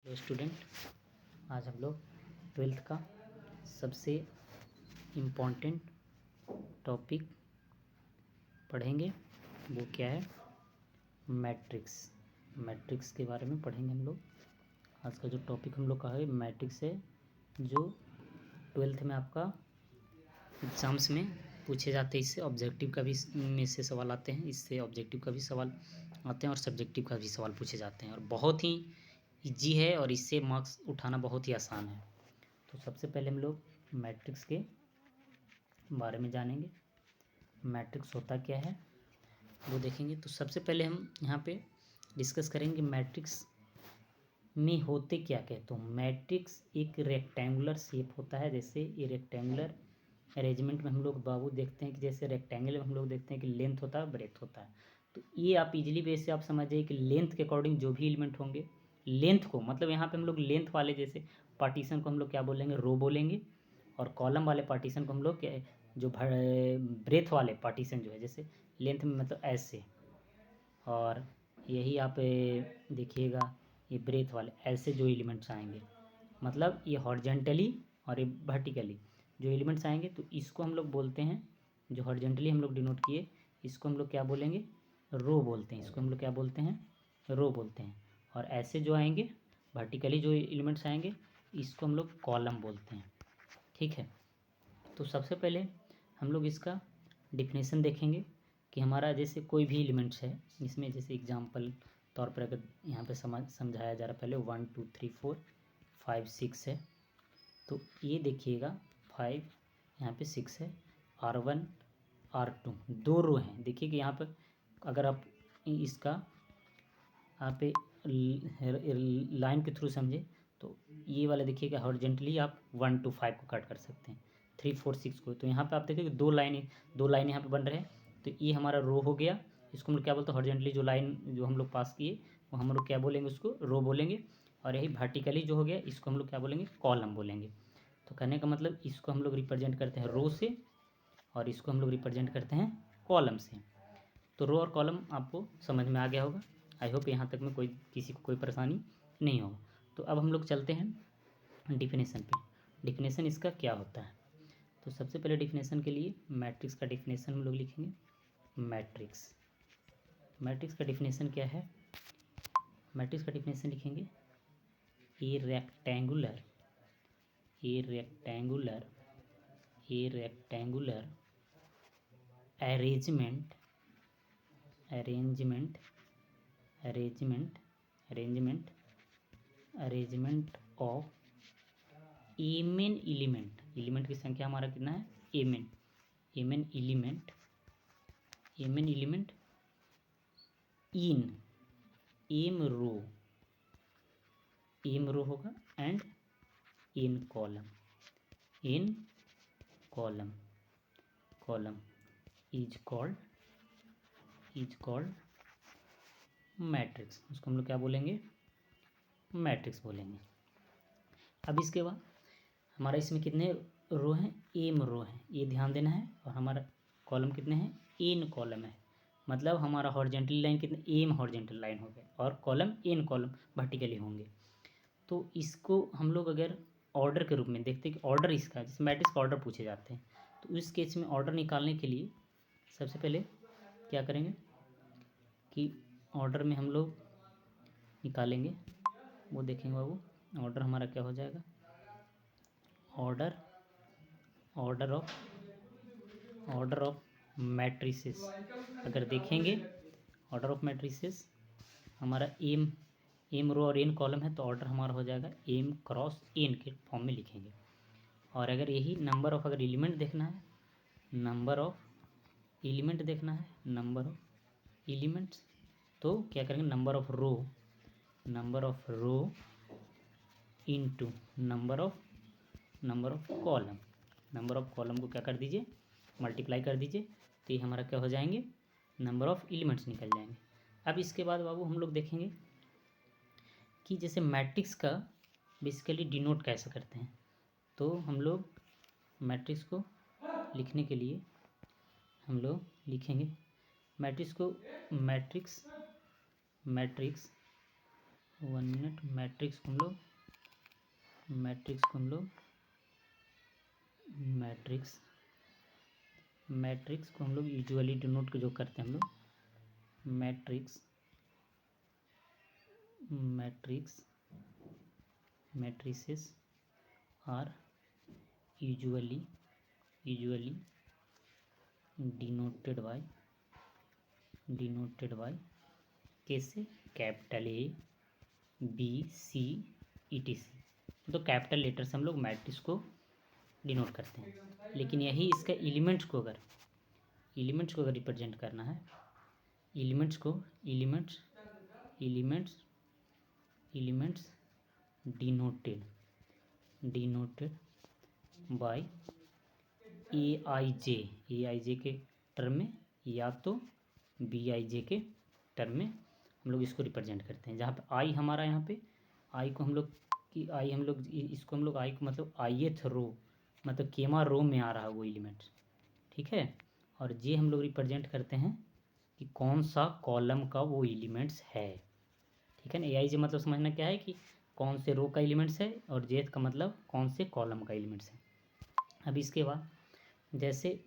तो स्टूडेंट, आज हम लोग ट्वेल्थ का सबसे इम्पोर्टेंट टॉपिक पढ़ेंगे। वो क्या है? मैट्रिक्स। मैट्रिक्स के बारे में पढ़ेंगे हम लोग। आज का जो टॉपिक हम लोग का है मैट्रिक्स है, जो ट्वेल्थ में आपका एग्ज़ाम्स में पूछे जाते हैं। इससे ऑब्जेक्टिव का भी में से सवाल आते हैं, इससे ऑब्जेक्टिव का भी सवाल आते हैं और सब्जेक्टिव का भी सवाल पूछे जाते हैं, और बहुत ही ईजी है और इससे मार्क्स उठाना बहुत ही आसान है। तो सबसे पहले हम लोग मैट्रिक्स के बारे में जानेंगे। मैट्रिक्स होता क्या है वो देखेंगे। तो सबसे पहले हम यहाँ पे डिस्कस करेंगे मैट्रिक्स में होते क्या क्या। तो मैट्रिक्स एक रेक्टेंगुलर शेप होता है। जैसे ये रेक्टेंगुलर अरेंजमेंट में हम लोग बाबू देखते हैं कि जैसे रेक्टेंगल में हम लोग देखते हैं कि लेंथ होता है, ब्रेथ होता है। तो ये आप इजीली बेस से आप समझ जाइए कि लेंथ के अकॉर्डिंग जो भी एलिमेंट होंगे, लेंथ को मतलब यहाँ पे हम लोग लेंथ वाले जैसे पार्टीशन को हम लोग क्या बोलेंगे? रो बोलेंगे। और कॉलम वाले पार्टीशन को हम लोग क्या, जो ब्रेथ वाले पार्टीशन जो है, जैसे लेंथ में मतलब ऐसे, और यही आप देखिएगा ये ब्रेथ वाले ऐसे जो एलिमेंट्स आएंगे, मतलब ये हॉरिजॉन्टली और ये वर्टिकली जो एलिमेंट्स आएंगे, तो इसको हम लोग बोलते हैं, जो हॉरिजॉन्टली हम लोग डिनोट किए, इसको हम लोग क्या बोलेंगे? रो बोलते हैं। इसको हम लोग क्या बोलते हैं? रो बोलते हैं। और ऐसे जो आएंगे वर्टिकली जो एलिमेंट्स आएंगे, इसको हम लोग कॉलम बोलते हैं। ठीक है। तो सबसे पहले हम लोग इसका डिफिनेशन देखेंगे कि हमारा जैसे कोई भी एलिमेंट्स है, इसमें जैसे एग्जांपल तौर पर अगर यहाँ पे समझाया जा रहा है, पहले 1 2 3 4 5 6 है। तो ये देखिएगा 5 यहाँ पे 6 है, R1 R2 दो रो हैं। देखिए कि यहाँ पर अगर आप इसका यहाँ पे लाइन के थ्रू समझे तो ये वाला देखिएगा हॉरिजॉन्टली आप 1 to 5 को कट कर सकते हैं, 3 4 6 को। तो यहाँ पे आप देखिए दो लाइन यहाँ पे बन रहे हैं। तो ये हमारा रो हो गया। इसको हम लोग क्या बोलते हैं? हॉरिजॉन्टली जो लाइन जो हम लोग पास किए वो हम लोग क्या बोलेंगे? उसको रो बोलेंगे। और यही वर्टिकली जो हो गया इसको हम लोग क्या बोलेंगे? कॉलम बोलेंगे। तो कहने का मतलब इसको हम लोग रिप्रेजेंट करते हैं रो से, और इसको हम लोग रिप्रेजेंट करते हैं कॉलम से। तो रो और कॉलम आपको समझ में आ गया होगा। आई होप यहाँ तक में किसी को कोई परेशानी नहीं होगा। तो अब हम लोग चलते हैं डिफिनेशन पे। डिफिनेशन इसका क्या होता है? तो सबसे पहले डिफिनेशन के लिए मैट्रिक्स का डिफिनेशन हम लोग लिखेंगे। मैट्रिक्स मैट्रिक्स का डिफिनेशन क्या है? मैट्रिक्स का डिफिनेशन लिखेंगे a rectangular arrangement of MN element की संख्या हमारा कितना है? MN element in M row होगा and in column is called matrix. उसको हम लोग क्या बोलेंगे? मैट्रिक्स बोलेंगे। अब इसके बाद हमारा इसमें कितने रो हैं? एम रो हैं, ये ध्यान देना है। और हमारा कॉलम कितने हैं? एन कॉलम है। मतलब हमारा हॉरिजॉन्टल लाइन कितने? एम हॉरिजॉन्टल लाइन हो गए, और कॉलम एन कॉलम वर्टिकली होंगे। तो इसको हम लोग अगर ऑर्डर के रूप में देखते हैं कि ऑर्डर इसका, जैसे मैट्रिक्स का ऑर्डर पूछे जाते हैं, तो इस केस में ऑर्डर निकालने के लिए सबसे पहले क्या करेंगे कि ऑर्डर में हम लोग निकालेंगे, वो देखेंगे बाबू। ऑर्डर हमारा क्या हो जाएगा? ऑर्डर ऑफ मैट्रिसेस अगर देखेंगे, ऑर्डर ऑफ मैट्रिसेस हमारा एम रो और एन कॉलम है, तो ऑर्डर हमारा हो जाएगा एम क्रॉस एन के फॉर्म में लिखेंगे। और अगर यही नंबर ऑफ अगर एलिमेंट देखना है, नंबर ऑफ एलिमेंट्स, तो क्या करेंगे? Number of row into number of column को क्या कर दीजिए? मल्टीप्लाई कर दीजिए। तो ये हमारा क्या हो जाएंगे? नंबर ऑफ एलिमेंट्स निकल जाएंगे। अब इसके बाद बाबू हम लोग देखेंगे कि जैसे मैट्रिक्स का बेसिकली डिनोट कैसे करते हैं। तो हम लोग मैट्रिक्स को लिखने के लिए हम लोग लिखेंगे मैट्रिक्स को मैट्रिक्स 1 मिनट। मैट्रिक्स को हम लोग मैट्रिक्स को हम लोग यूजुअली डिनोट जो करते हैं हम लोग matrices are usually denoted by कैसे, capital A B C ETC। तो कैपिटल लेटर से हम लोग मैट्रिक्स को डिनोट करते हैं। लेकिन यही इसका एलिमेंट्स को अगर रिप्रेजेंट करना है, एलिमेंट्स डिनोटेड बाय AIJ के टर्म में या तो BIJ के टर्म में हम लोग इसको रिप्रेजेंट करते हैं। जहाँ पे आई हमारा, यहाँ पे आई को हम लोग इसको हम लोग आई को मतलब ith रो, मतलब केमा रो में आ रहा है वो एलिमेंट्स, ठीक है। और जे हम लोग रिप्रेजेंट करते हैं कि कौन सा कॉलम का वो एलिमेंट्स है, ठीक है ना। AIJ मतलब समझना क्या है कि कौन से रो का एलिमेंट्स है, और जेथ का मतलब कौन से कॉलम का एलिमेंट्स है। अब इसके बाद जैसे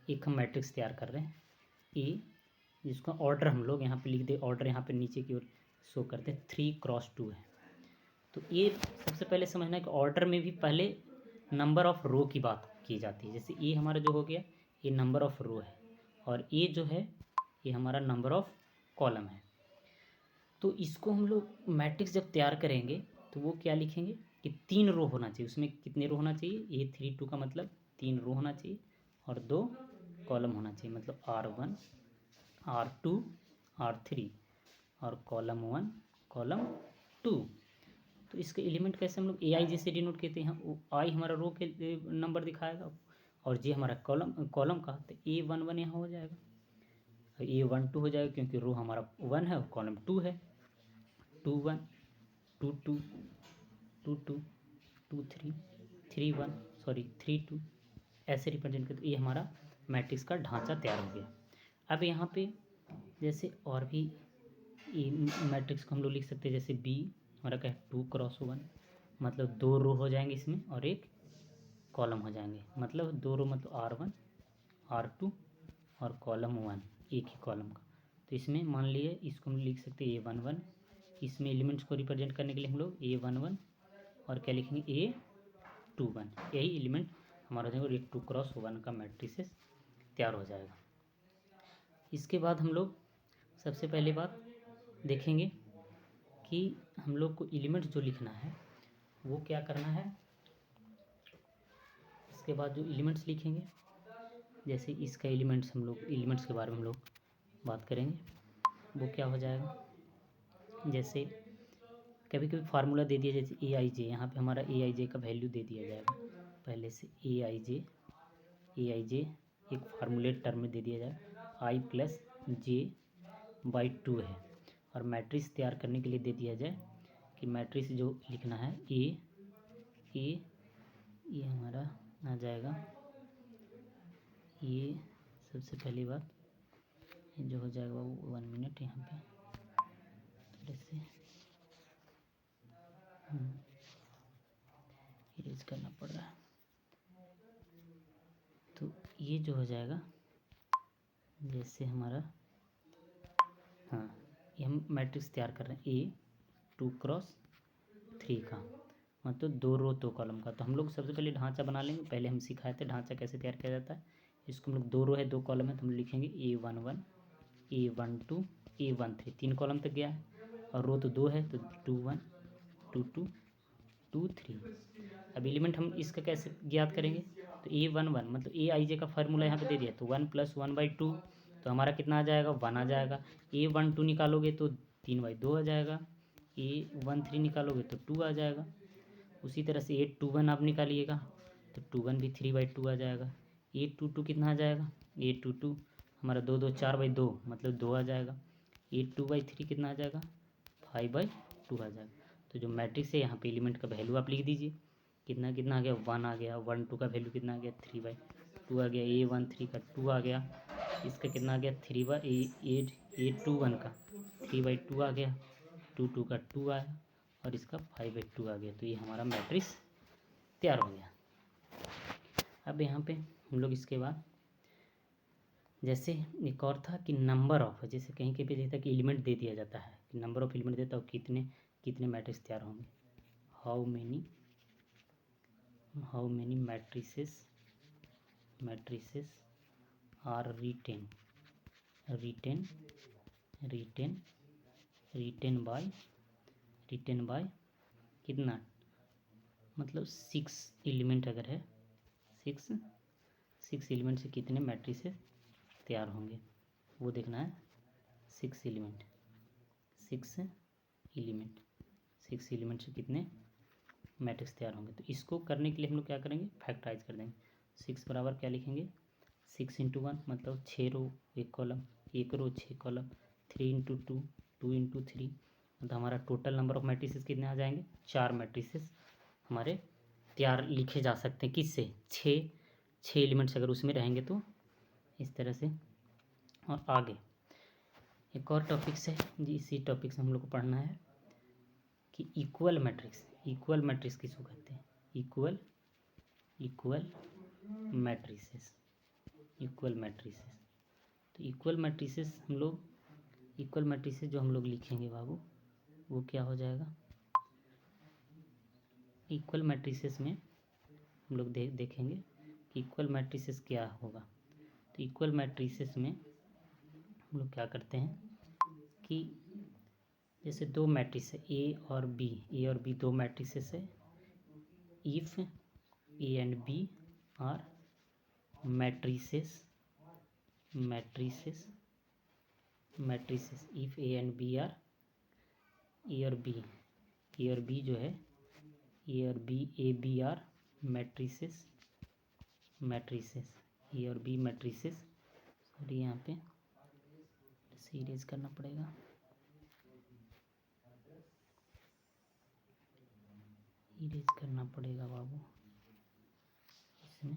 एक हम मैट्रिक्स तैयार कर रहे हैं ए, जिसका ऑर्डर हम लोग यहाँ पे लिख दे, ऑर्डर यहाँ पे नीचे की ओर शो करते हैं 3x2 है। तो ये सबसे पहले समझना है कि ऑर्डर में भी पहले नंबर ऑफ रो की बात की जाती है। जैसे ए हमारा जो हो गया, ये नंबर ऑफ रो है, और ए जो है ये हमारा नंबर ऑफ कॉलम है। तो इसको हम लोग मैट्रिक्स जब तैयार करेंगे तो वो क्या लिखेंगे कि 3 रो होना चाहिए। उसमें कितने रो होना चाहिए, A32 का मतलब 3 रो होना चाहिए, और 2 कॉलम होना चाहिए, मतलब R1 R2 R3, और कॉलम 1 कॉलम 2। तो इसके एलिमेंट कैसे हम लोग AIJ से डिनोट करते हैं। आई हमारा रो के नंबर दिखाएगा, और जे हमारा कॉलम का, तो A11 यहाँ हो जाएगा, A12 हो जाएगा क्योंकि रो हमारा 1 है और कॉलम 2 है, 21 22 22 23 31 32 ऐसे रिप्रेजेंट करते। ये हमारा मैट्रिक्स का ढांचा तैयार हो गया। अब यहाँ पे जैसे और भी मैट्रिक्स को हम लोग लिख सकते हैं, जैसे B हमारा क्या है 2x1, मतलब 2 रो हो जाएंगे इसमें और 1 कॉलम हो जाएंगे, मतलब 2 रो मतलब R1 R2 और कॉलम 1 एक ही कॉलम का। तो इसमें मान लिए इसको हम लिख सकते हैं A11, इसमें एलिमेंट्स को रिप्रेजेंट करने के लिए हम लोग A11 और क्या लिखेंगे A21, यही एलिमेंट हमारा जो 2x1 का मैट्रिसेस तैयार हो जाएगा। इसके बाद हम लोग सबसे पहले बात देखेंगे कि हम लोग को एलिमेंट्स जो लिखना है वो क्या करना है। इसके बाद जो एलिमेंट्स लिखेंगे, जैसे इसका एलिमेंट्स हम लोग एलिमेंट्स के बारे में हम लोग बात करेंगे, वो क्या हो जाएगा। जैसे कभी कभी फार्मूला दे दिया, जैसे AIJ, यहाँ पे हमारा AIJ का वैल्यू दे दिया जाएगा पहले से। AIJ एक फार्मूलेट टर्म में दे दिया जाए, I+J/2 है। और मैट्रिक्स तैयार करने के लिए दे दिया जाए कि मैट्रिक्स जो लिखना है ये हमारा आ जाएगा, ये सबसे पहली बात जो हो जाएगा वो 1 मिनट यहाँ पे थोड़े से इरेज करना पड़ रहा है। तो ये जो हो जाएगा, जैसे हमारा ये हम मैट्रिक्स तैयार कर रहे हैं A2x3 का, मतलब 2 रो 2 कॉलम का। तो हम लोग सबसे पहले ढांचा बना लेंगे, पहले हम सिखाए थे ढांचा कैसे तैयार किया जाता है। इसको हम लोग 2 रो है 2 कॉलम है, तो हम लिखेंगे A11 A12 A13, 3 कॉलम तक गया है, और रो तो 2 है तो 21 22 23। अब एलिमेंट हम इसका कैसे ज्ञात करेंगे, तो A11 मतलब AIJ का फार्मूला यहाँ पे दे दिया, तो 1 + 1/2, तो हमारा कितना आ जाएगा 1 आ जाएगा। A12 निकालोगे तो 3/2 आ जाएगा, A13 निकालोगे तो 2 आ जाएगा। उसी तरह से A21 आप निकालिएगा तो 21 भी 3/2 आ जाएगा। A22 कितना आ जाएगा, A22 हमारा 2 2 4/2 मतलब 2 आ जाएगा। A2/3 कितना आ जाएगा 5/2 आ जाएगा। तो जो मैट्रिक्स है यहाँ पे एलिमेंट का वैल्यू आप लिख दीजिए, कितना कितना आ गया 1 आ गया, 1 2 का वैल्यू कितना आ गया 3/2 आ गया, A13 का 2 आ गया, इसका कितना आ गया A21 का 3/2 आ गया, टू टू का 2 आया और इसका 5/2 आ गया। तो ये हमारा मैट्रिक्स तैयार हो गया। अब यहाँ पे हम लोग इसके बाद जैसे एक और था कि नंबर ऑफ, जैसे कहीं कहीं पे देता कि एलिमेंट दे दिया जाता है कि नंबर ऑफ एलिमेंट देता है कितने कितने मैट्रिक्स तैयार होंगे। How many matrices are written by कितना, मतलब 6 एलिमेंट अगर है, 6 एलिमेंट से कितने मैट्रिसेस तैयार होंगे वो देखना है। 6 एलिमेंट से कितने मैट्रिक्स तैयार होंगे। तो इसको करने के लिए हम लोग क्या करेंगे, फैक्टराइज कर देंगे। 6 बराबर क्या लिखेंगे, 6 × 1 मतलब 6 रो 1 कॉलम, 1 रो 6 कॉलम, 3 × 2 2 × 3 मतलब हमारा टोटल नंबर ऑफ मैट्रिसेस कितने आ जाएंगे, 4 मैट्रिसेस हमारे तैयार लिखे जा सकते हैं। किससे, 6 एलिमेंट्स अगर उसमें रहेंगे तो इस तरह से। और आगे एक और टॉपिक से जी, इसी टॉपिक से हम लोग को पढ़ना है कि इक्वल मैट्रिक्स किसको कहते हैं, इक्वल मैट्रिसेस। तो इक्वल मैट्रिसेस जो हम लोग लिखेंगे बाबू, वो क्या हो जाएगा। इक्वल मैट्रिसेस में हम लोग देखेंगे कि इक्वल मैट्रिसेस क्या होगा। तो इक्वल मैट्रिसेस में हम लोग क्या करते हैं कि जैसे 2 मैट्रिक्स है ए और बी, 2 मैट्रिसेस है। If A and B are matrices, if A and B are, A और बी जो है, A B are matrices, A और बी मैट्रिसेस। सॉरी यहाँ पे सीरीज करना पड़ेगा, बाबू इसमें,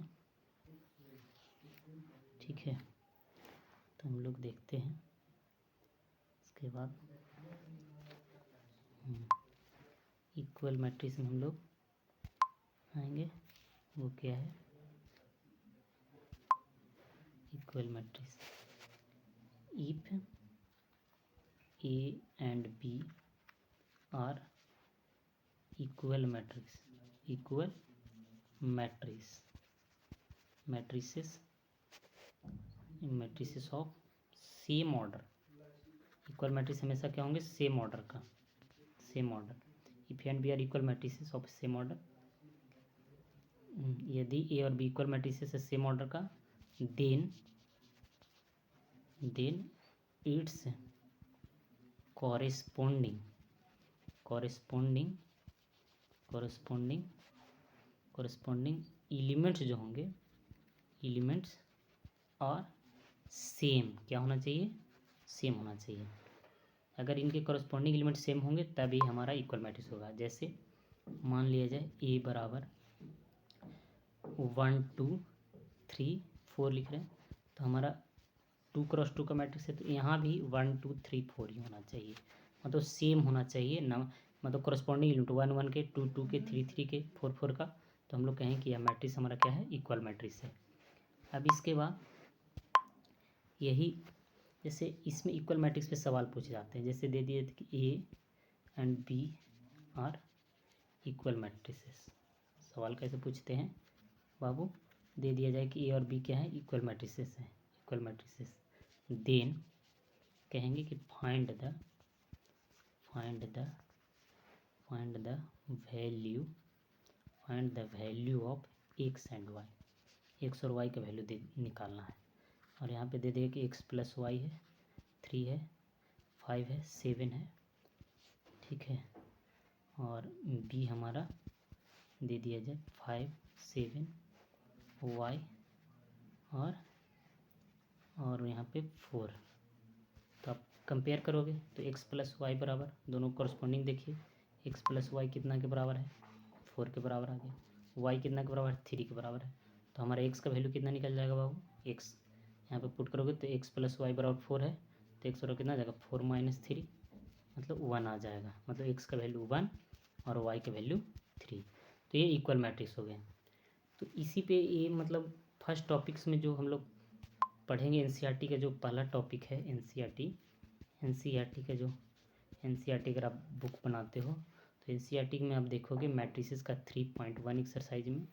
ठीक है। तो हम लोग देखते हैं इसके बाद इक्वल मैट्रिक्स में हम लोग आएंगे, वो क्या है equal matrix. If A and B are equal matrices of same order. Equal matrix हमेशा क्या होंगे, same order. If A and B are equal matrices of same order, यदि ए और बी इक्वल मैट्रिसेस है सेम ऑर्डर का, then its corresponding elements जो होंगे, elements और सेम क्या होना चाहिए, सेम होना चाहिए। अगर इनके कॉरेस्पॉन्डिंग एलिमेंट सेम होंगे तभी हमारा इक्वल मैट्रिक्स होगा। जैसे मान लिया जाए ए बराबर 1 2 3 4 लिख रहे हैं, तो हमारा 2 × 2 का मैट्रिक्स है, तो यहाँ भी 1 2 3 4 ही होना चाहिए, मतलब सेम होना चाहिए ना, मतलब कॉरेस्पॉन्डिंग एलिमेंट 1 1 के, 2 2 के, 3 3 के, 4 4 का। तो हम लोग कहें कि यह मैट्रिक्स हमारा क्या है, इक्वल मैट्रिक्स है। अब इसके बाद यही जैसे इसमें इक्वल मैट्रिक्स पे सवाल पूछे जाते हैं, जैसे दे दिए थे कि A and B are equal matrices. सवाल कैसे पूछते हैं बाबू, दे दिया जाए कि ए और बी क्या है, इक्वल मैट्रिसेस हैं, देन कहेंगे कि find the value of x and y, x और वाई का वैल्यू निकालना है। और यहाँ पे दे देगा कि एक्स प्लस वाई है, 3 है, 5 है, 7 है, ठीक है। और बी हमारा दे दिया जाए 5 7 वाई और यहाँ पे 4। तो आप कंपेयर करोगे तो एक्स प्लस वाई बराबर, दोनों कॉरस्पॉन्डिंग देखिए, एक्स प्लस वाई कितना के बराबर है, 4 के बराबर आ गया। वाई कितना के बराबर है, 3 के बराबर है। तो हमारा एक्स का वैल्यू कितना निकल जाएगा बाबू, एक्स यहाँ पे पुट करोगे तो एक्स प्लस वाई बराबर 4 है, तो एक्स बराबर कितना आ जाएगा 4 - 3, मतलब 1 आ जाएगा, मतलब x का वैल्यू 1 और y का वैल्यू 3। तो ये इक्वल मैट्रिक्स हो गया। तो इसी पे ये मतलब फर्स्ट टॉपिक्स में जो हम लोग पढ़ेंगे एनसीईआरटी का जो पहला टॉपिक है एनसीईआरटी का जो एनसीईआरटी अगर आप बुक बनाते हो तो एनसीईआरटी में आप देखोगे मैट्रिसेस का 3.1 एक्सरसाइज में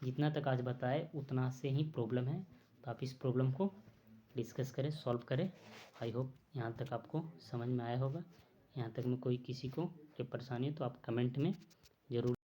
जितना तक आज बताए उतना से ही प्रॉब्लम है। तो आप इस प्रॉब्लम को डिस्कस करें, सॉल्व करें। आई होप यहाँ तक आपको समझ में आया होगा। यहाँ तक में कोई किसी को कोई परेशानी है तो आप कमेंट में ज़रूर